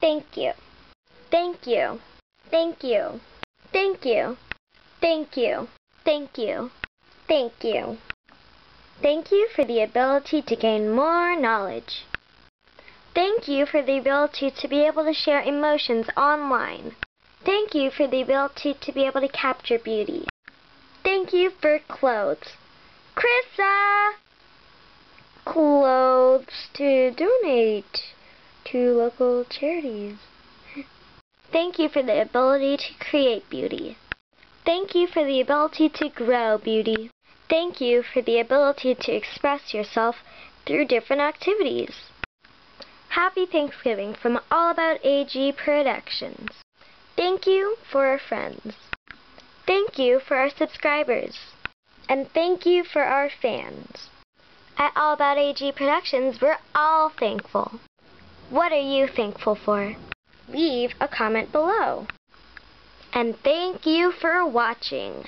Thank you. Thank you. Thank you. Thank you. Thank you. Thank you. Thank you. Thank you for the ability to gain more knowledge. Thank you for the ability to be able to share emotions online. Thank you for the ability to be able to capture beauty. Thank you for clothes. Krissa! Clothes to donate to local charities. Thank you for the ability to create beauty. Thank you for the ability to grow beauty. Thank you for the ability to express yourself through different activities. Happy Thanksgiving from All About AG Productions. Thank you for our friends. Thank you for our subscribers. And thank you for our fans. At All About AG Productions, we're all thankful. What are you thankful for? Leave a comment below. And thank you for watching.